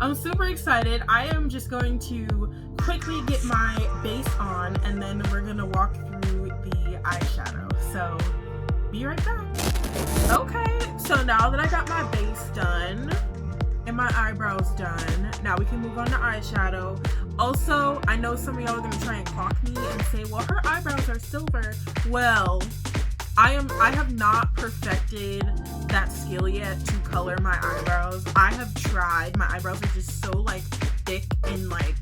I'm super excited. I am just going to quickly get my base on and then we're gonna walk through the eyeshadow. So be right back. Okay, so now that I got my base done and my eyebrows done, now we can move on to eyeshadow. Also, I know some of y'all are gonna try and clock me and say, well, her eyebrows are silver. Well, I have not perfected that skill yet to color my eyebrows. I have tried. My eyebrows are just so like thick and like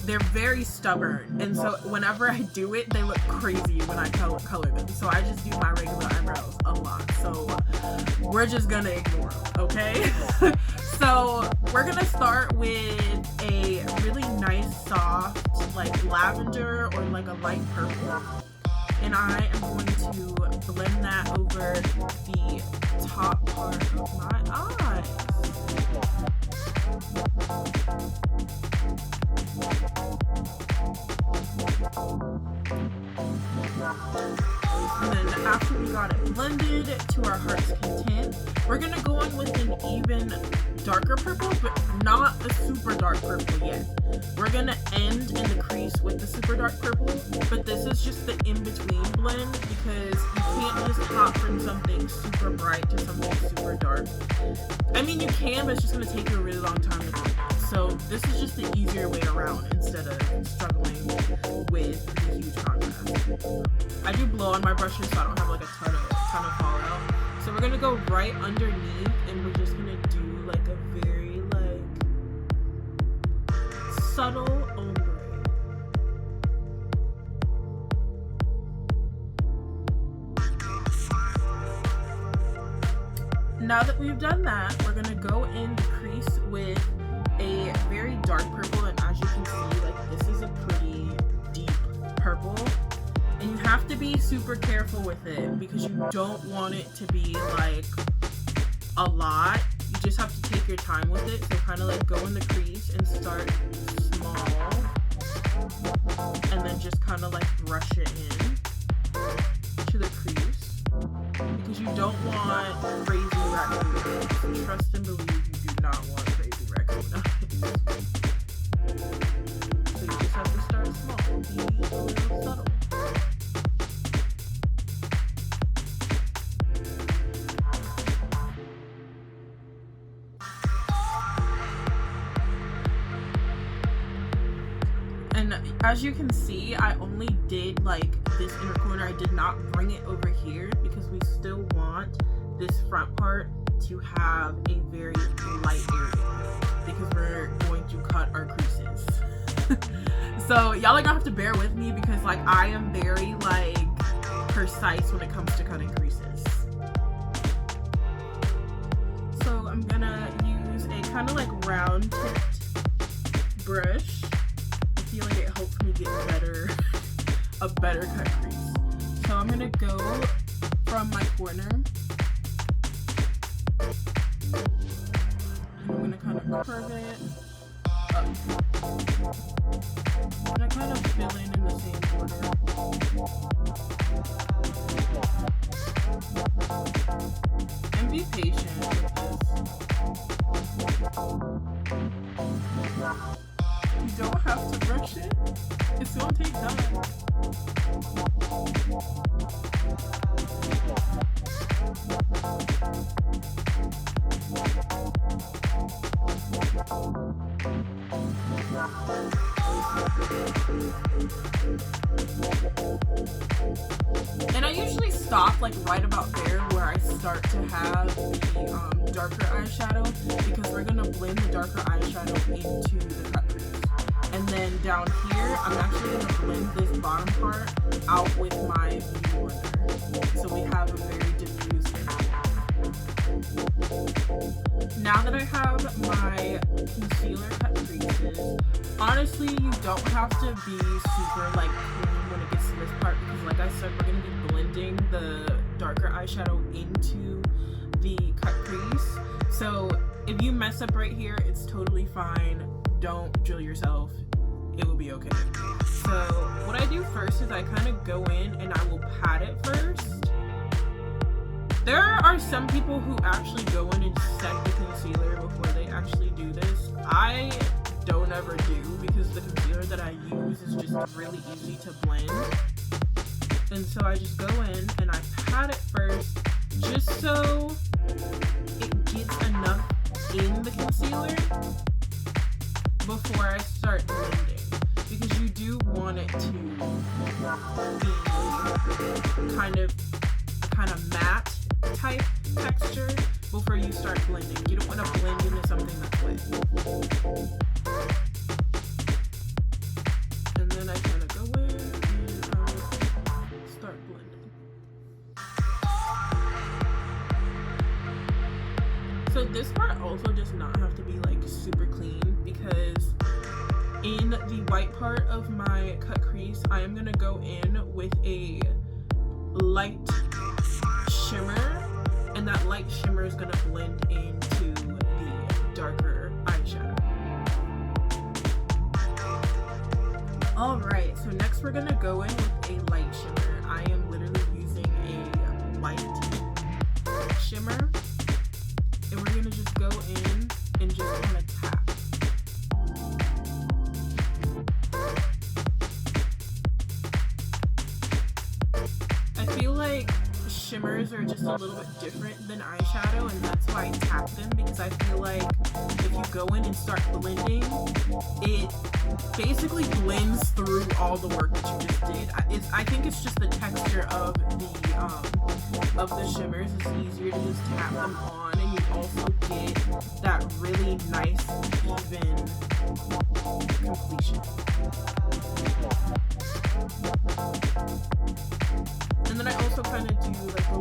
they're very stubborn, and so whenever I do it, they look crazy when I color them. So I just do my regular eyebrows a lot. So we're just gonna ignore them, okay? So we're gonna start with a really nice soft like lavender or like a light purple. And I am going to blend that over the top part of my eyes. And then after we got it blended to our heart's content, we're going to go in with an even darker purple, but not a super dark purple yet. We're going to end in the crease with the super dark purple, but this is just the in-between blend because you can't just hop from something super bright to something super dark. I mean, you can, but it's just going to take you a really long time to do it. So this is just the easier way around instead of struggling with the huge contrast. I do blow on my brushes so I don't have like a ton of fallout. So we're going to go right underneath and we're just going to do like a very like subtle ombre. Now that we've done that, we're gonna go in the crease with a very dark purple, and as you can see, like this is a pretty deep purple. And you have to be super careful with it because you don't want it to be like a lot. You just have to take your time with it. So kind of like go in the crease and start small and then just kind of like brush it in to the crease because you don't want crazy raccoon eyes. Trust and believe, you do not want crazy raccoon eyes. So you just have to start small, be a little subtle. And as you can see, I only did like this inner corner. I did not bring it over here because we still want this front part to have a very light area because we're going to cut our creases. So y'all are gonna have to bear with me because like I am very like precise when it comes to cutting creases. So I'm gonna use a kind of like round tipped brush. I feel like it helps me get a better cut crease. So I'm gonna go from my corner and I'm gonna kind of curve it up. And I kind of fill in the same order. And be patient with this. You don't have to brush it. It's gonna take time. And I usually stop like right about there where I start to have the darker eyeshadow because we're gonna blend the darker eyeshadow into the cut crease. And then down here, I'm actually going to blend this bottom part out with my beauty blender. So we have a very diffused area. Now that I have my concealer cut creases, honestly, you don't have to be super like clean when it gets to this part because like I said, we're going to be blending the darker eyeshadow into the cut crease. So if you mess up right here, it's totally fine. Don't drill yourself. It will be okay. So what I do first is I kind of go in and I will pat it first. There are some people who actually go in and set the concealer before they actually do this. I I don't ever do because the concealer that I use is just really easy to blend. And so I just go in and I pat it first just so it gets enough in the concealer before I start blending, because you do want it to be kind of matte type texture before you start blending. You don't want to blend into something that's wet. And then I kind of go in and start blending. So this part also does not have to be like super clean, because in the white part of my cut crease, I am gonna go in with a light shimmer, and that light shimmer is gonna blend into the darker eyeshadow. Alright, so next we're gonna go in with a light shimmer. I am literally using a light shimmer, and we're gonna just go in and just kind of tap. I feel like shimmers are just a little bit different than eyeshadow, and that's why I tap them, because I feel like if you go in and start blending, it basically blends through all the work that you just did. I think it's just the texture of the shimmers. It's easier to just tap them on, and you also get that really nice even completion. And then I also kind of do like a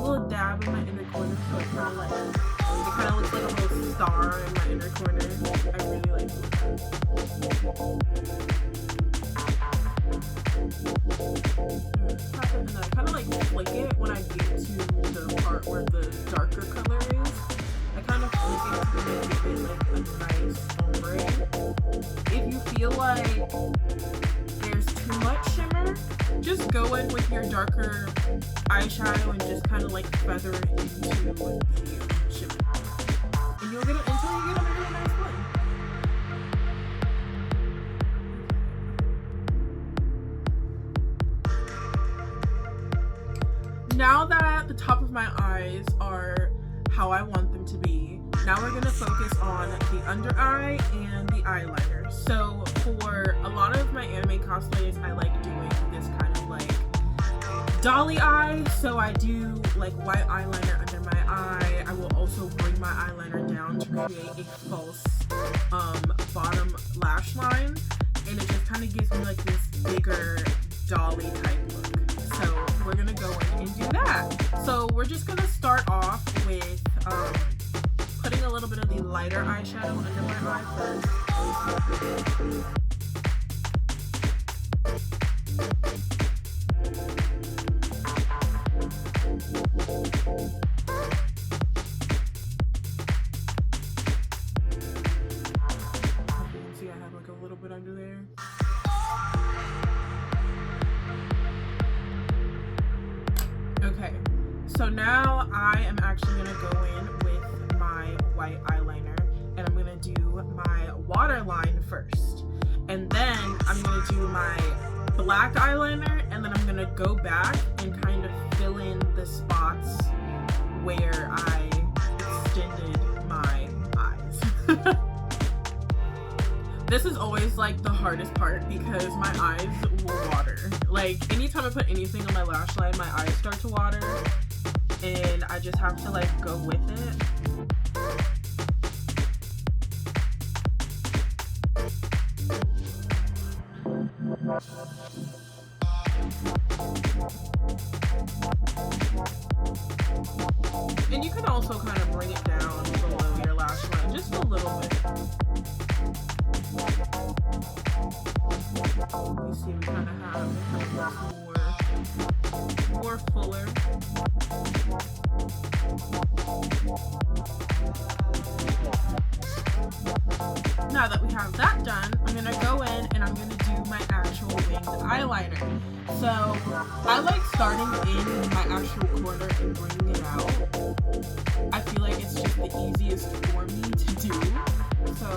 little dab in my inner corner, so it kind of looks like a little star in my inner corner. I really like it. And then I kind of like flick it when I get to the part where the darker color is. I kind of flick it to give it like a nice ombre. If you feel like there's too much shimmer, just go in with your darker eyeshadow and just kind of like feather it into the shimmer. And you'll get it until you get a really nice one. Now that the top of my eyes are how I want them to be, now we're going to focus on the under eye and the eyeliner. So for a lot of my anime cosplays, I like doing this kind of like dolly eye. So I do like white eyeliner under my eye. I will also bring my eyeliner down to create a false bottom lash line. And it just kind of gives me like this bigger dolly type look. So we're going to go in and do that. So we're just going to start off with putting a little bit of the lighter eyeshadow under my eye first. You can see I have like a little bit under there. Okay, so now I am actually going to go in with my white eyeliner, and I'm going to do my waterline first. And then I'm going to do my black eyeliner, and then I'm going to go back and kind of fill in the spots where I extended my eyes. This is always like the hardest part because my eyes will water. Like anytime I put anything on my lash line, my eyes start to water, and I just have to like go with it. And you can also kind of bring it down below your lash line just a little bit. You see, we kind of have more fuller. Now that we have that done, I'm going to go in and I'm going to do my actual winged eyeliner. So I like starting in my actual corner and bringing it out. I feel like it's just the easiest for me to do. So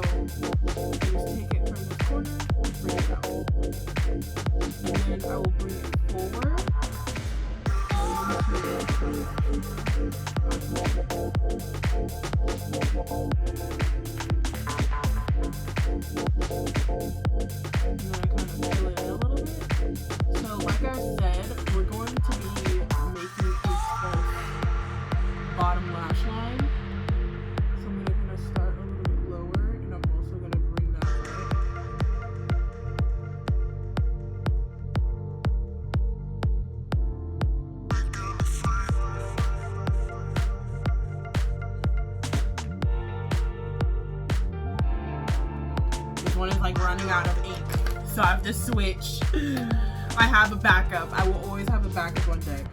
one is like running out of ink. So I have to switch. I have a backup. I will always have a backup on deck.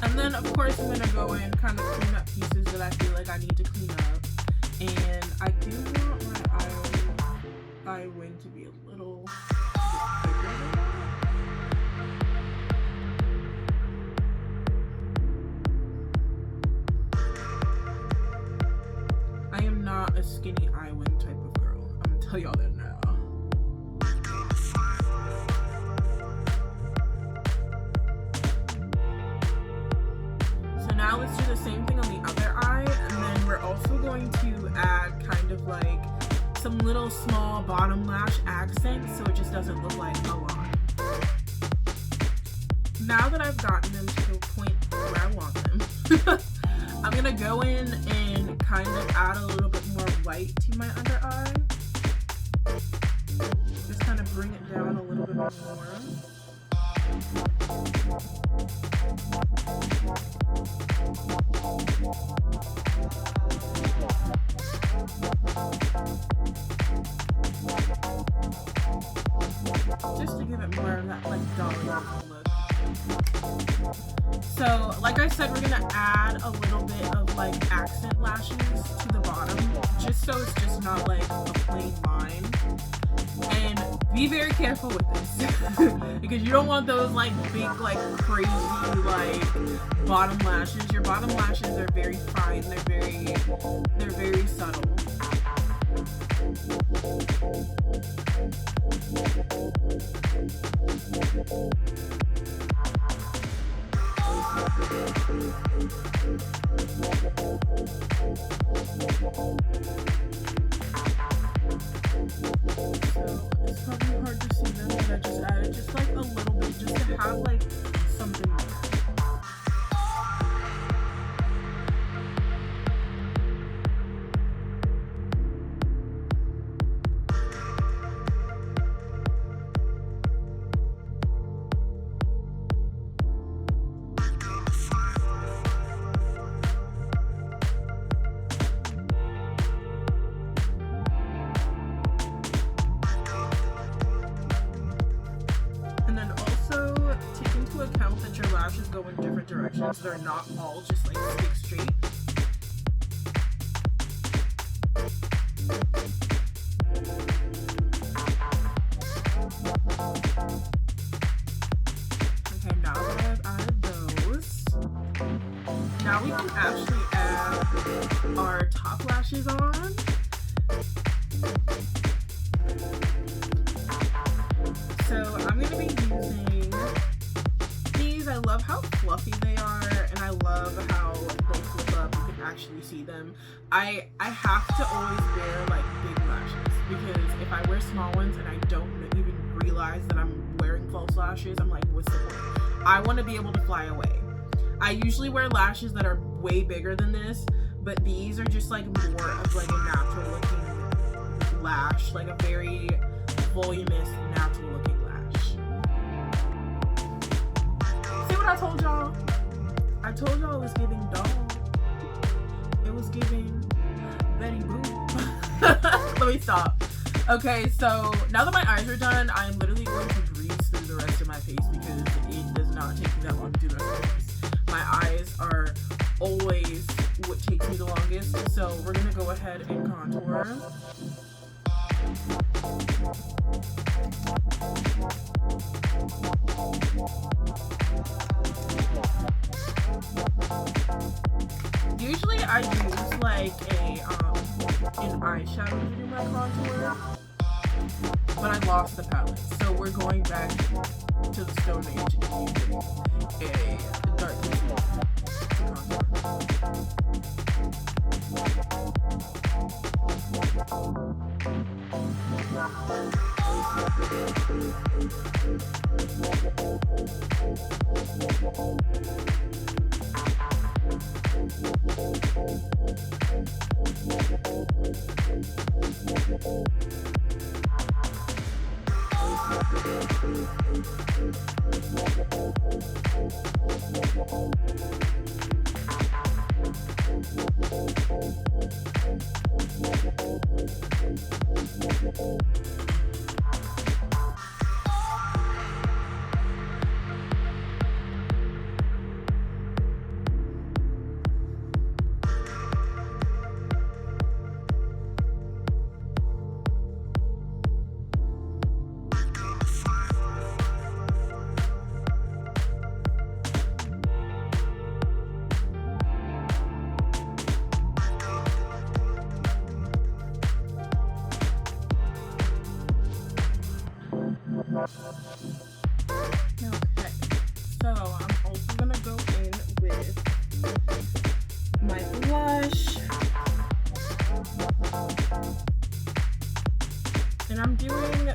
And then, of course, I'm going to go in, kind of clean up pieces that I feel like I need to clean up. And I do want my eye wing to be a little bigger than that. I am not a skinny eye wing type of girl. I'm going to tell y'all that now. Now let's do the same thing on the other eye, and then we're also going to add kind of like some little small bottom lash accents so it just doesn't look like a line. Now that I've gotten them to the point where I want them, I'm gonna go in and kind of add a little bit more white to my under eye. Just kind of bring it down a little bit more. Just to give it more of that like dolly look. So like I said, we're gonna add a little bit of like accent lashes to the bottom, just so it's just not like a plain line. And be very careful with this because you don't want those like big like crazy like bottom lashes. Your bottom lashes are very fine, they're very subtle. So it's probably hard to see them, but I just added just like a little bit just to have like something there. Lashes go in different directions. They're not all just like stick straight. Okay, now that I've added those, now we can actually add our top lashes on. So I'm going to be using these. I love how fluffy they are, and I love how they flip up. You can actually see them. I have to always wear like big lashes because if I wear small ones and I don't even realize that I'm wearing false lashes, I'm like, what's the point? I want to be able to fly away. I usually wear lashes that are way bigger than this, but these are just like more of like a natural looking lash, like a very voluminous natural looking lash. See what I told y'all? I told y'all it was giving doll. It was giving Betty Boop. Let me stop. Okay, so now that my eyes are done, I'm literally going to breeze through the rest of my face because it does not take me that long to do the rest of my face. My eyes are always what takes me the longest, so we're gonna go ahead and contour. Usually I use like an eyeshadow to do my contour, but I lost the palette, so we're going back to the Stone Age and using a dark concealer to contour. I'm doing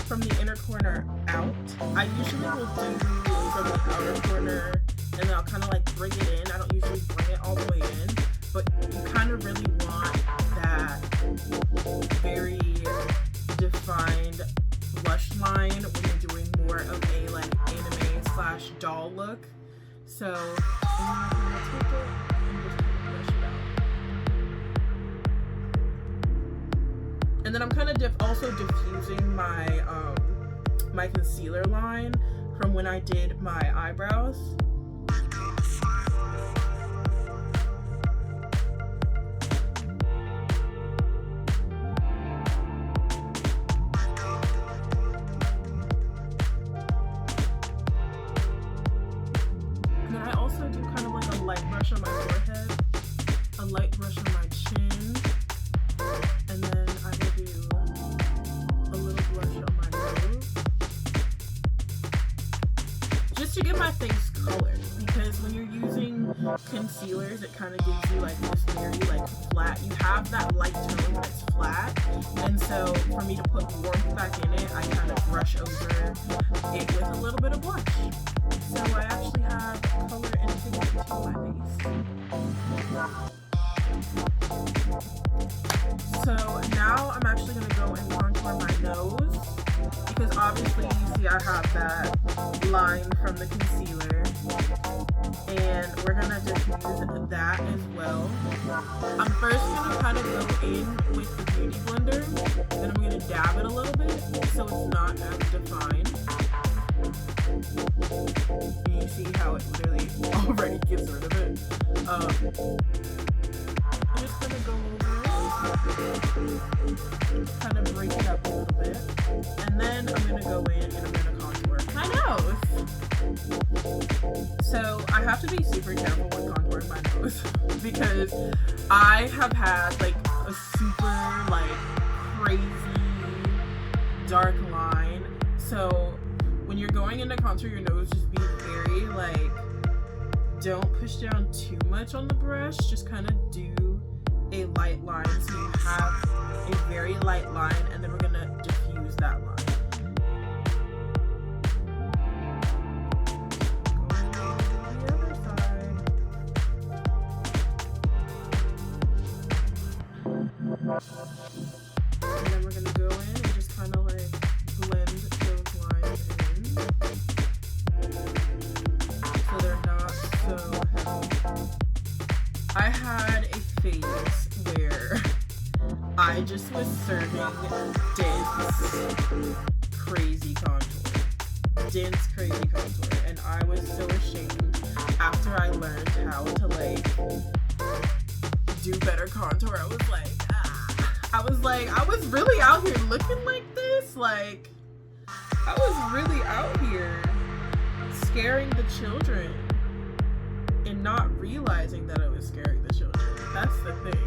from the inner corner out. I usually will do from the outer corner and then I'll kind of like bring it in. I don't usually bring it all the way in, but you kind of really want that very defined blush line when you're doing more of a like anime / doll look. So I'm gonna take it and just kind of brush it out. And then I'm kind of also diffusing my my concealer line from when I did my eyebrows. And then I also do kind of like a light brush on my forehead, a light brush on my chin, and then I will do a little blush on my nose. Just to give my face color, because when you're using concealers, it kind of gives you like this very like flat, you have that light tone but it's flat, and so for me to put warmth back in it, I kind of brush over it with a little bit of blush. So I actually have color and pigment to my face. So now I'm actually going to go and contour my nose, because obviously you see I have that line from the concealer, and we're going to just use that as well. I'm first going to kind of go in with the Beauty Blender, then I'm going to dab it a little bit so it's not as defined. And you see how it literally already gets rid of it. I'm just going to go over it, kind of break it up a little bit, and then I'm going to go in and I'm going to contour my nose. So I have to be super careful with contouring my nose because I have had like a super like crazy dark line. So when you're going in to contour your nose, just be very like, don't push down too much on the brush, just kind of do a light line so you have a very light line, and then we're going to diffuse that line. Going over to the other side. And then we're going to go in and just kind of like blend those lines in so they're not so heavy. I had a phase where I just was serving dense, crazy contour, and I was so ashamed after I learned how to like do better contour. I was really out here looking like this, like I was really out here scaring the children and not realizing that I was scaring the children. That's the thing.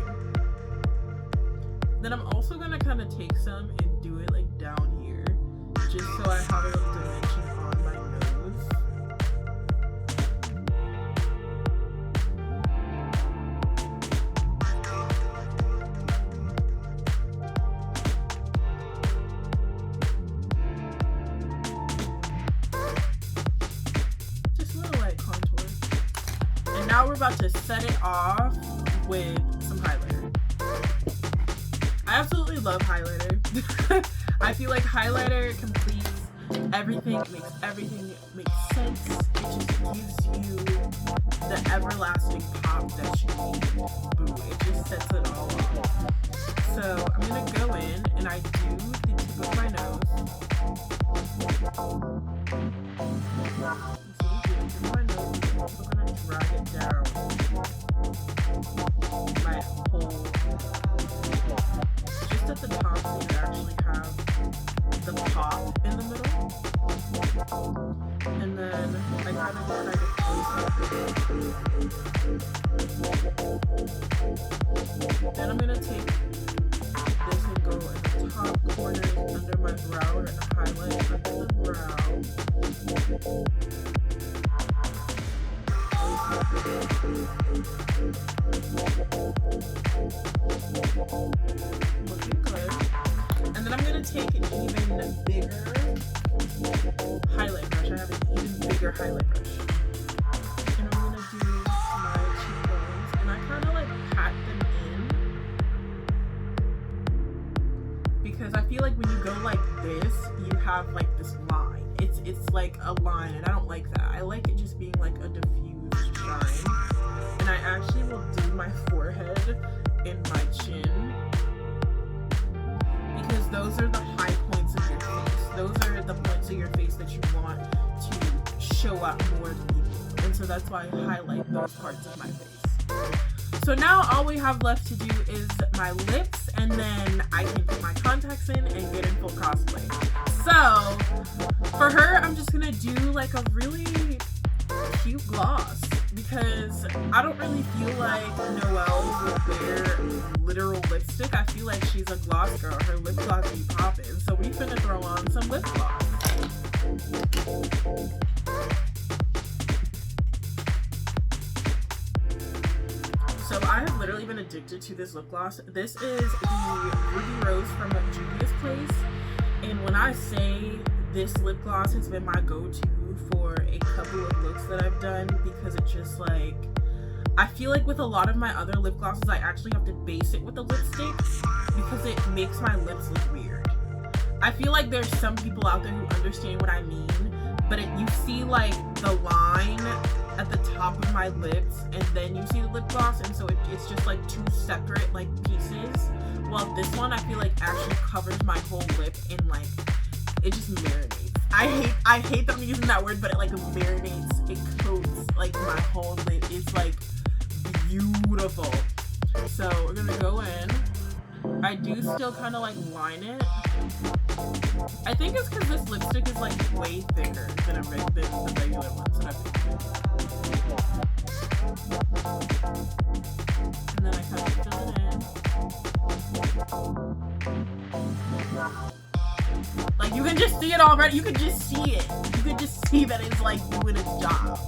Then I'm also gonna kind of take some and do it like down here, just so I have a little dimension on my nose. Just a little light contour. And now we're about to set it off with some highlighter. I absolutely love highlighter. I feel like highlighter completes everything makes sense. It just gives you the everlasting pop that you need. Boo, it just sets it all off. So I'm gonna go in and I do the tip of my nose. I'm also gonna drag it down my whole, just at the top so you actually have the pop in the middle. And then I kind of try to place it. Then I'm gonna take this and go in the top corners under my brow and highlight under the brow. Looking good. And then I'm going to take an even bigger highlight brush. I have an even bigger highlight brush. And I'm going to do my cheekbones. And I kind of like pat them in. Because I feel like when you go like this, you have like this line. It's like a line, and I don't like that. I like it just being like a diffused shine. And I actually will do my forehead and my chin, because those are the high points of your face. Those are the points of your face that you want to show up more to people. And so that's why I highlight those parts of my face. So now all we have left to do is my lips, and then I can put my contacts in and get in full cosplay. So for her, I'm just gonna do like a really cute gloss, because I don't really feel like Noelle would wear literal lipstick. I feel like she's a gloss girl. Her lip gloss be popping. So we finna throw on some lip gloss. So I have literally been addicted to this lip gloss. This is the Ruby Rose from Juvia's Place. And when I say this lip gloss has been my go-to for a couple of looks that I've done, because it's just like, I feel like with a lot of my other lip glosses, I actually have to base it with a lipstick because it makes my lips look weird. I feel like there's some people out there who understand what I mean, but you see like the line at the top of my lips, and then you see the lip gloss, and so it's just like two separate like pieces. Well, this one I feel like actually covers my whole lip, and like it just marinates. I hate that I'm using that word, but it like marinates, it coats like my whole lip. It's like beautiful. So we're gonna go in. I do still kind of like line it. I think it's because this lipstick is like way thicker than the regular ones that I've been using. And then I kind of fill it in. Like you can just see it already. You can just see it. You can just see that it's like doing its job.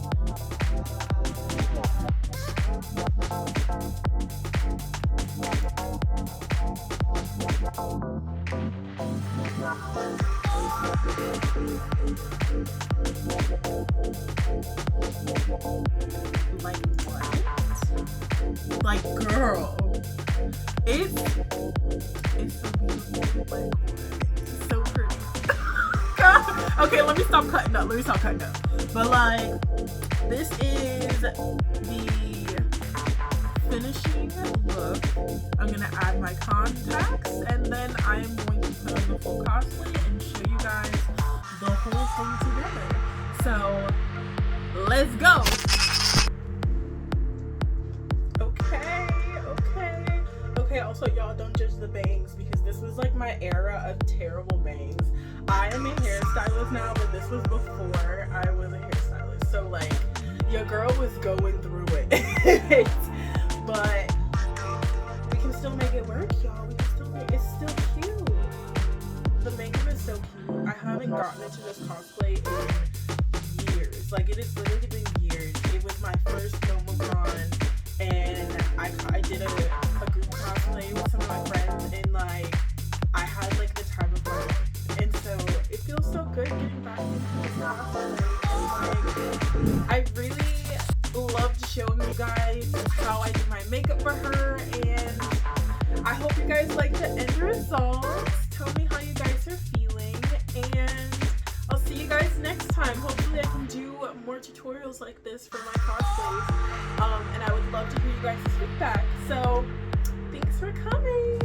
Like what? Like girl, it's so beautiful. Like it's so pretty. Okay, let me stop cutting up. But like, this is the finishing look. I'm gonna add my contacts, and then I am going to put on the full cosplay and show you guys the whole thing together. So let's go. Okay, also y'all don't judge the bangs, because this was like my era of terrible bangs. I am a hairstylist now, but this was before I was a hairstylist. So like, your girl was going through it. But we can still make it work, y'all. It's still cute. The makeup is so cute. I haven't gotten into this cosplay in years. Like, it has literally been years. It was my first NomoCon, and I did a group cosplay with some of my friends, and like, I had like the time of my life. And so it feels so good getting back into this cosplay. And like, I really loved showing you guys how I do my makeup for her, and I hope you guys like the end results. Tell me how you guys are feeling, and I'll see you time. Hopefully I can do more tutorials like this for my cosplays. And I would love to hear you guys' feedback. So thanks for coming.